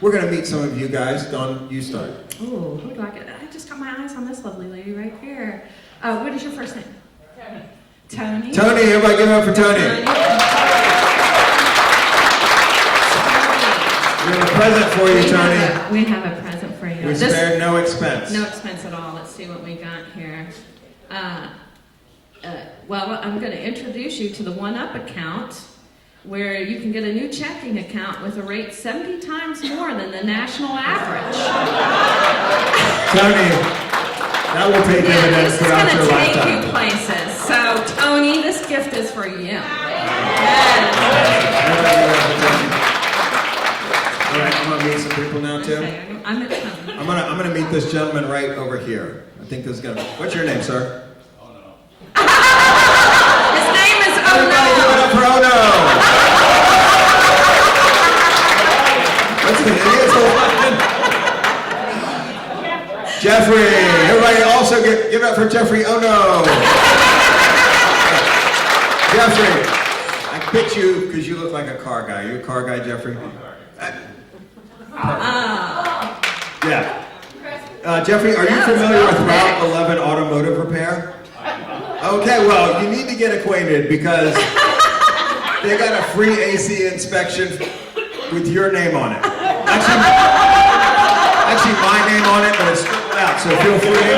We're going to meet some of you guys. Dawn, you start. Oh, who do I get? I just got my eyes on this lovely lady right here. What is your first name? Tony. Tony. Tony, everybody give it up for Tony. We have a present for you, Tony. We have a present for you. We spared no expense. No expense at all. Let's see what we got here. Well, I'm going to introduce you to the One-Up account, where you can get a new checking account with a rate 70 times more than the national average. Tony, that will pay dividends throughout your lifetime. This is going to take you places. So, Tony, this gift is for you. All right, I'm going to meet some people now, too. Okay, I'm gonna meet this gentleman right over here. I think this is gonna. What's your name, sir? His name is Ono. Everybody give it up for Ono. What's the name? Jeffrey. Everybody also give it up for Jeffrey Ono. Jeffrey, I picked you because you look like a car guy. You a car guy, Jeffrey? Yeah. Jeffrey, are you familiar with Route 11 Automotive Repair? Okay, well, you need to get acquainted because they got a free AC inspection with your name on it. Actually my name on it, but it's scribbled out, so feel free.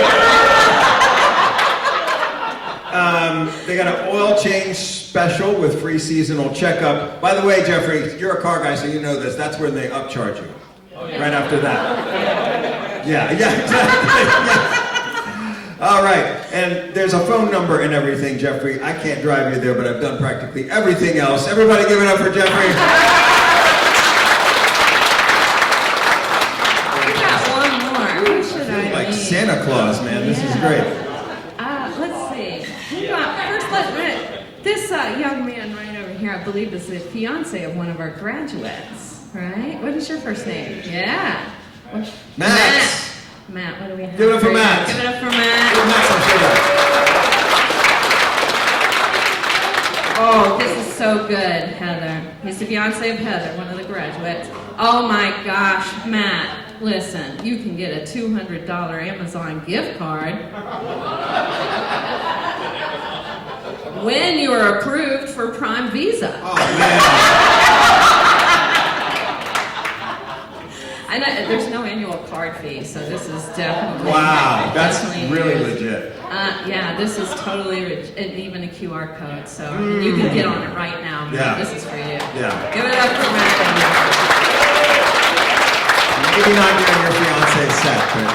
They got an oil change special with free seasonal checkup. By the way, Jeffrey, you're a car guy, so you know this. That's when they upcharge you. Right after that. Yeah, exactly. Yeah. All right, and there's a phone number and everything, Jeffrey. I can't drive you there, but I've done practically everything else. Everybody give it up for Jeffrey. I got one more. Who should I Like meet? Santa Claus, man. This is great. Let's see. This young man right over here, I believe, is the fiance of one of our graduates, right? What is your first name? Yeah. Max. Matt, what do we have? Give it up for Matt. Give it up for Matt. Give Max some sugar. Oh, this is so good, Heather. He's the fiance of Heather, one of the graduates. Oh my gosh, Matt, listen, you can get a $200 Amazon gift card when you are approved for Prime Visa. Oh, man. I know, there's no annual card fee, so this is definitely... Wow, that's definitely really is. legit. Yeah, this is totally, and even a QR code, so you can get on it right now. Matt. Yeah. This is for you. Yeah. Give it up for Matt. Maybe not during your fiance's set, but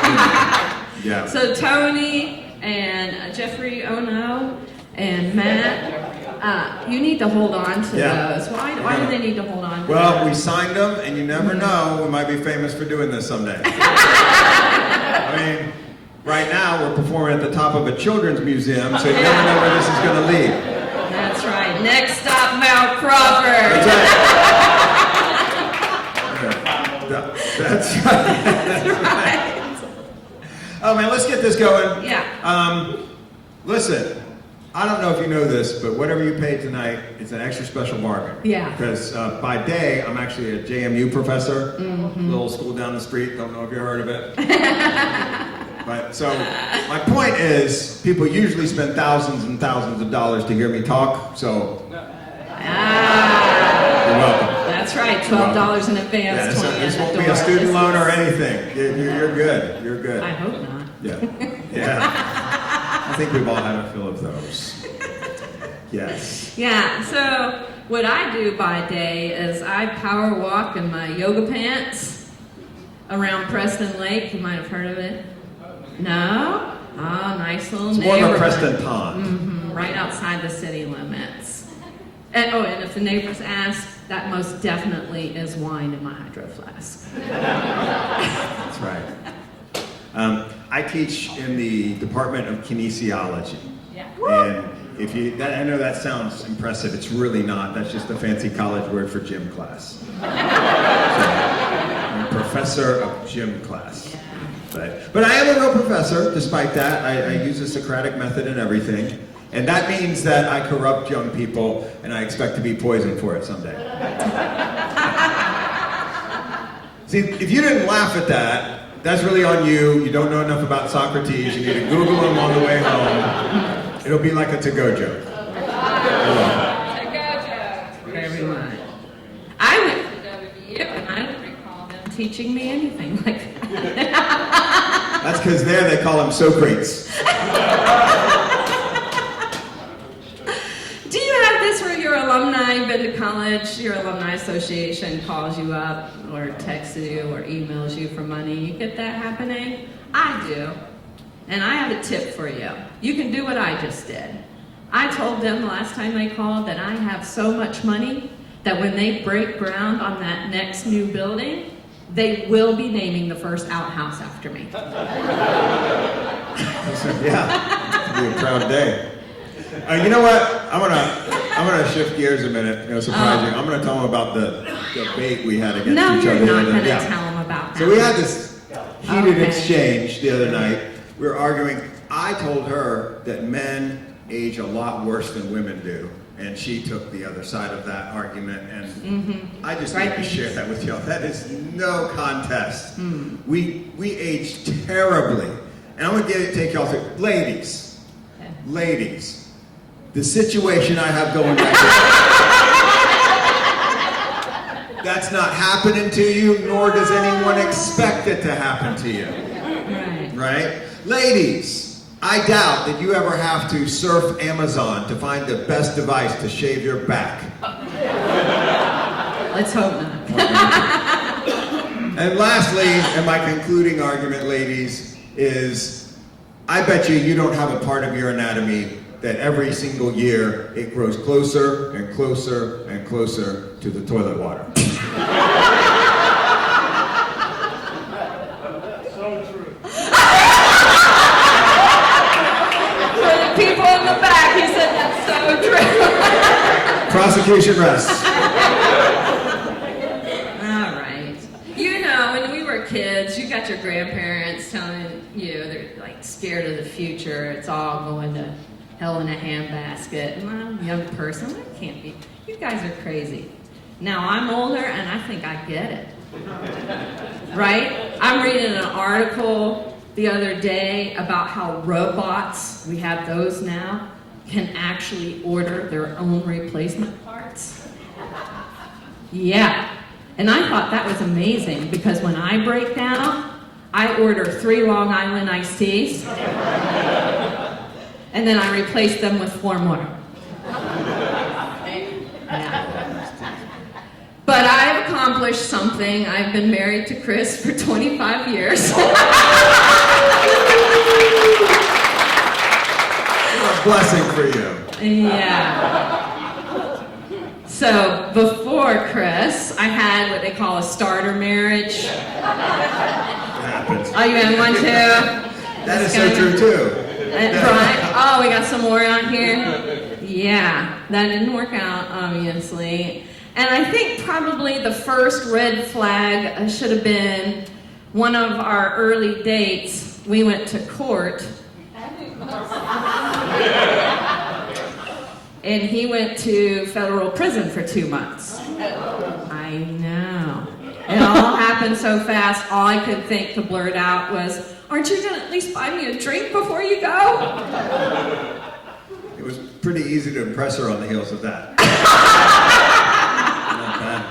yeah. So Tony and Jeffrey Ono and Matt, you need to hold on to those. Why do they need to hold on to Well, those? we signed them, and you never know, we might be famous for doing this someday. I mean, right now we're performing at the top of a children's museum, so you never know where this is going to lead. That's right. Next stop, Mount Crawford. That's right. That's right. That's right. Oh man, let's get this going. Yeah. Listen. I don't know if you know this, but whatever you pay tonight, it's an extra special bargain. Yeah. Because by day, I'm actually a JMU professor, little school down the street. Don't know if you heard of it. But so my point is, people usually spend thousands and thousands of dollars to hear me talk. So you're welcome. That's right. $12 in advance. Yeah, this won't be a student loan or anything. You're good. You're good. I hope not. Yeah. Yeah. I think we've all had a fill of those. Yes. Yeah, so what I do by day is I power walk in my yoga pants around Preston Lake. You might have heard of it. No? Oh, nice little It's neighborhood. more of a Preston pond. Right outside the city limits. And if the neighbors ask, that most definitely is wine in my hydro flask. That's right. I teach in the Department of Kinesiology. Yeah. And if you, I know that sounds impressive. It's really not. That's just a fancy college word for gym class. So, I'm a professor of gym class. But I am a real professor, despite that. I use the Socratic method and everything. And that means that I corrupt young people, and I expect to be poisoned for it someday. See, if you didn't laugh at that, that's really on you. You don't know enough about Socrates. You need to Google him on the way home. It'll be like a to-go joke. To-go joke. Very much. I went to WVU, and I don't recall them teaching me anything like that. That's because there they call them Socrates. Do you have this where your alumni, you've been to college, your alumni association calls you up or texts you or emails you for money? You get that happening? I do. And I have a tip for you. You can do what I just did. I told them the last time they called that I have so much money that when they break ground on that next new building, they will be naming the first outhouse after me. Yeah, it'll be a proud day. You know what? I'm gonna shift gears a minute. Surprising. I'm gonna tell them about the debate we had against No, each you're other. not going to Yeah. tell them about that. So we had this heated Okay. exchange the other night. We were arguing. I told her that men age a lot worse than women do, and she took the other side of that argument. And I just Right. need to share that with y'all. That is no contest. We age terribly, and I'm gonna take y'all through. Ladies. The situation I have going right now, that's not happening to you, nor does anyone expect it to happen to you. Right? Ladies, I doubt that you ever have to surf Amazon to find the best device to shave your back. Let's hope not. And lastly, and my concluding argument, ladies, is I bet you don't have a part of your anatomy that every single year it grows closer and closer and closer to the toilet water. So true. For the people in the back, he said that's so true. Prosecution rests. All right. You know, when we were kids, you got your grandparents telling you they're like scared of the future. It's all going to hell in a handbasket. And I'm a young person. I can't be. You guys are crazy. Now I'm older and I think I get it. Right? I'm reading an article the other day about how robots, we have those now, can actually order their own replacement parts. Yeah. And I thought that was amazing because when I break down, I order 3 Long Island iced teas. And then I replaced them with 4 more. Yeah. But I've accomplished something. I've been married to Chris for 25 years. What a blessing for you. Yeah. So before Chris, I had what they call a starter marriage. It happens. Oh, you had one too? That is so true too. Right? Oh, we got some more on here? Yeah, that didn't work out, obviously. And I think probably the first red flag should have been one of our early dates. We went to court. And he went to federal prison for 2 months. I know. It all happened so fast, all I could think to blurt out was, aren't you going to at least buy me a drink before you go? It was pretty easy to impress her on the heels of that. Not bad.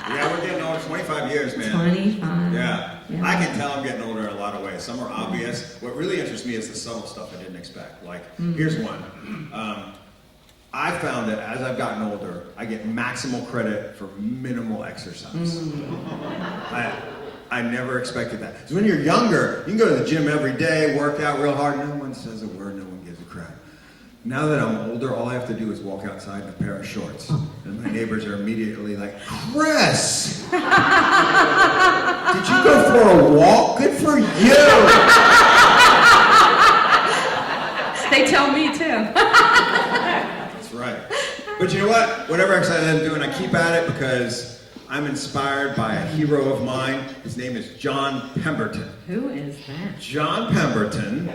Yeah, we're getting older. 25 years, man. 25. Yeah. I can tell I'm getting older in a lot of ways. Some are obvious. What really interests me is the subtle stuff I didn't expect. Like, here's one. I found that as I've gotten older, I get maximal credit for minimal exercise. I never expected that. Because when you're younger, you can go to the gym every day, work out real hard, no one says a word, no one gives a crap. Now that I'm older, all I have to do is walk outside in a pair of shorts. And my neighbors are immediately like, Chris! Did you go for a walk? Good for you! They tell me too. That's right. But you know what? Whatever exercise I'm doing, I keep at it because I'm inspired by a hero of mine. His name is John Pemberton. Who is that? John Pemberton.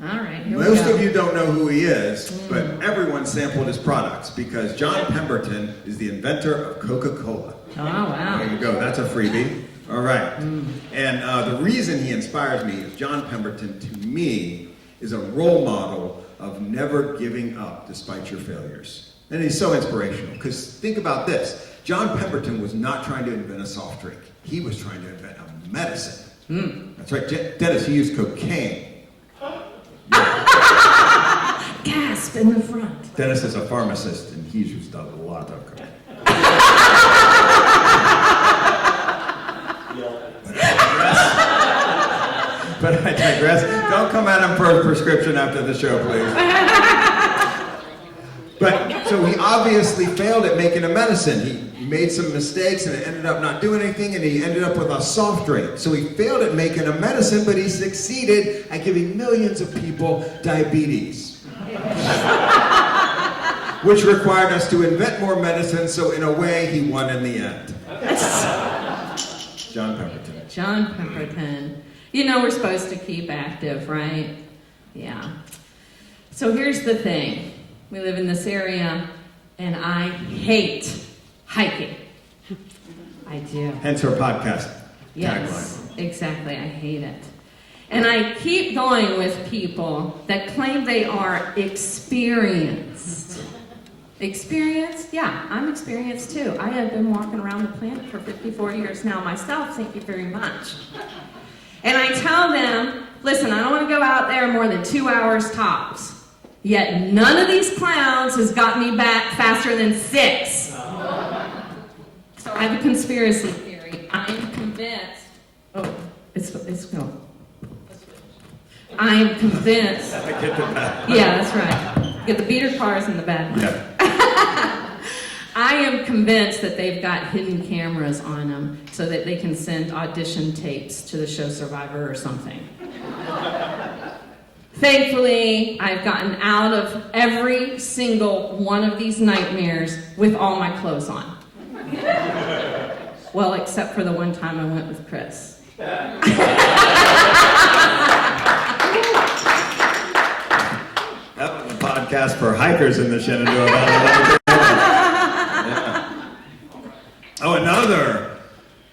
All right, here we Most go. of you don't know who he is, but everyone sampled his products because John Pemberton is the inventor of Coca-Cola. Oh, wow. There you go. That's a freebie. All right. And the reason he inspires me is John Pemberton, to me, is a role model of never giving up despite your failures. And he's so inspirational, because think about this. John Pemberton was not trying to invent a soft drink. He was trying to invent a medicine. That's right. Dennis, he used cocaine. Gasp in the front. Dennis is a pharmacist, and he's used a lot of cocaine. But I digress. Don't come at him for a prescription after the show, please. But, so he obviously failed at making a medicine. He made some mistakes and it ended up not doing anything, and he ended up with a soft drink. So he failed at making a medicine, but he succeeded at giving millions of people diabetes. Which required us to invent more medicine, so in a way, he won in the end. John Pemberton. John Pemberton. You know we're supposed to keep active, right? Yeah. So here's the thing. We live in this area, and I hate hiking. I do. Hence her podcast Yes, tagline. exactly. I hate it. And I keep going with people that claim they are experienced. Experienced? Yeah, I'm experienced too. I have been walking around the planet for 54 years now myself. Thank you very much. And I tell them, listen, I don't want to go out there more than 2 hours tops. Yet none of these clowns has got me back faster than 6. So I have a conspiracy theory. I am convinced. Oh, it's no. I am convinced. I get the bad. Yeah, that's right. Get the beater cars and the bad ones. Yeah. I am convinced that they've got hidden cameras on them so that they can send audition tapes to the show Survivor or something. Thankfully, I've gotten out of every single one of these nightmares with all my clothes on. Well, except for the one time I went with Chris. That was a podcast for hikers in the Shenandoah Valley. Oh, another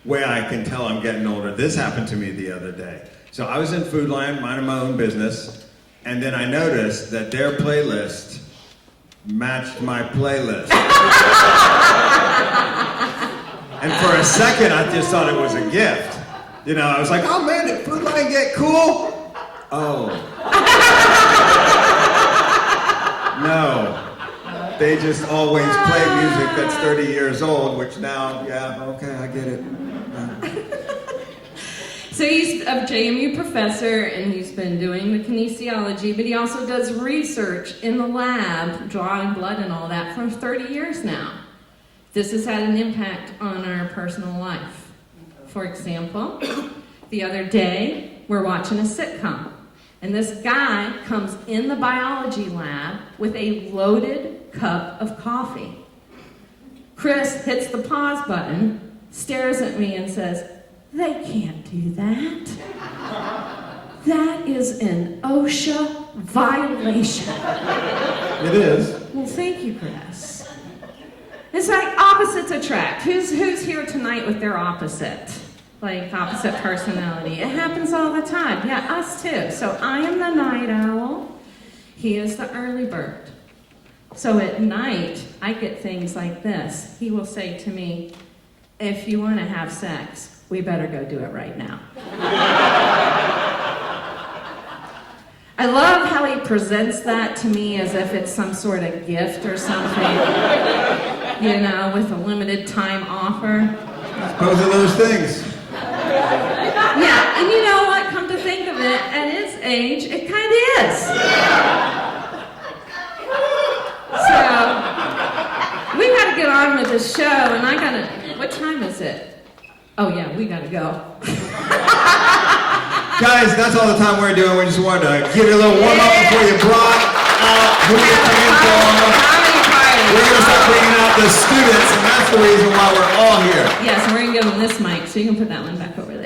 way I can tell I'm getting older. This happened to me the other day. So I was in Food Lion, minding my own business, and then I noticed that their playlist matched my playlist. And for a second, I just thought it was a gift. You know, I was like, oh man, did Food Lion get cool? Oh. No. They just always play music that's 30 years old, which now, yeah, okay, I get it. Yeah. So he's a JMU professor, and he's been doing the kinesiology, but he also does research in the lab, drawing blood and all that, for 30 years now. This has had an impact on our personal life. For example, the other day, we're watching a sitcom, and this guy comes in the biology lab with a loaded cup of coffee. Chris hits the pause button, stares at me, and says, "They can't do that. That is an OSHA violation." It is. Well, thank you, Chris. It's like opposites attract. Who's here tonight with their opposite? Like opposite personality. It happens all the time. Yeah, us too. So I am the night owl. He is the early bird. So at night, I get things like this. He will say to me, "If you want to have sex, we better go do it right now." I love how he presents that to me as if it's some sort of gift or something, you know, with a limited time offer. Both of those things. Yeah, and you know what? Come to think of it, at his age, it kind of is. So, we got to get on with the show, and I got to... What time is it? Oh, yeah, we got to go. Guys, that's all the time we're doing. We just wanted to give you a little warm-up before you brought out who you're coming for. We're going to start bringing out the students, and that's the reason why we're all here. Yes, we're going to give them this mic, so you can put that one back over there.